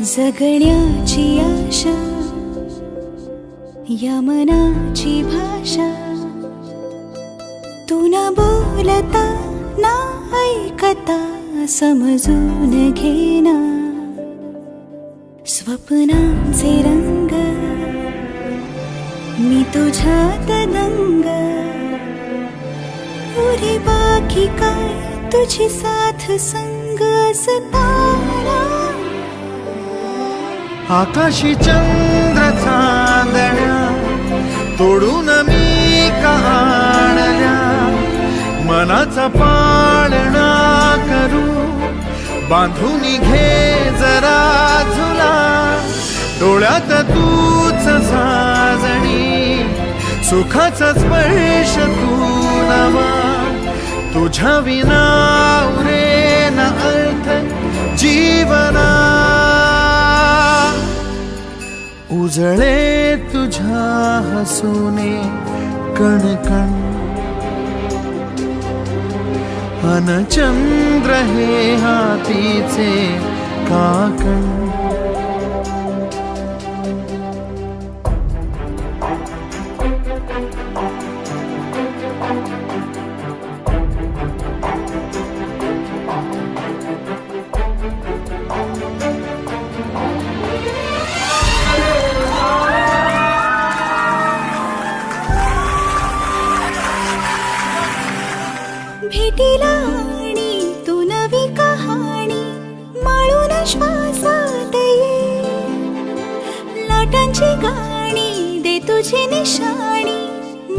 जगण्याची आशा, या मनाची भाषा, तू न बोलता ना ऐकता समजून घेना. स्वप्नांचे रंग मी तुझ्यात दंग, पुरी बाकी काय तुझी साथ संग असताना. आकाशी चंद्र चांदण्या तोडून मी का आणल्या, मनाचा पाळणा करू बांधून घे जरा झुला. डोळ्यात तूच साजणी, सुखाचा स्पर्श तू नवा. तुझ्या विना उरेन अर्थ जीवना. उजळे तुझ्या हसूने कणकण, अन चंद्र हे हातीचे काकण. भेटीला आणि तू नवी कहाणी माळून श्वासात ये. लाटांची गाणी दे तुझी निशाणी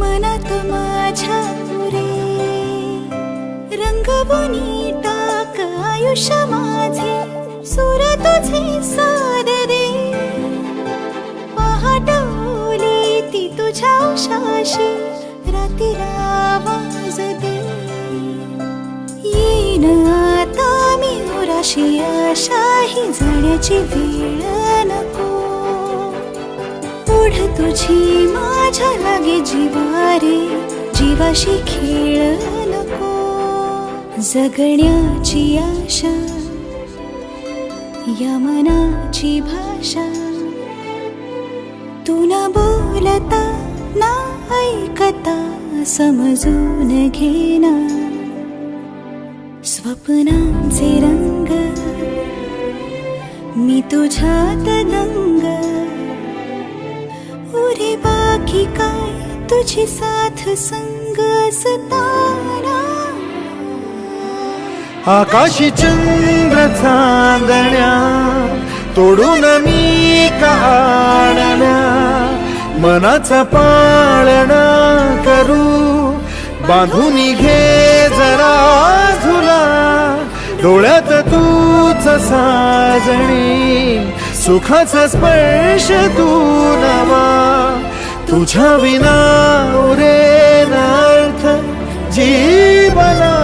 मनात माझ्या रे. रंगवून टाक आयुष्य माझे, सूर तुझे साद दे. पहाट ओली ती तुझ्या उशाशी, रातीला आवाज दे. येईन आता मी उराशी आशा, ही जाण्याची वेळ नको. ओढ तुझी माझ्या लागे जीवारे, जीवाशी खेळ नको. जगण्याची आशा, या मनाची भाषा, तू न बोलता ना ऐकता समजून घेना. स्वप्नांचे रंग मी तुझ्यात दंग, उरे बाकी काय तुझी साथ संग असताना. आकाशी चंद्र चांदण्या तोडून मी का आणल्या, मनाचा पाळणा करू बांधून घे जरा झुला. डोळ्यात तूच साजणी, सुखाचा स्पर्श तू नवा. तुझ्या विना उरेन अर्थ जीवना.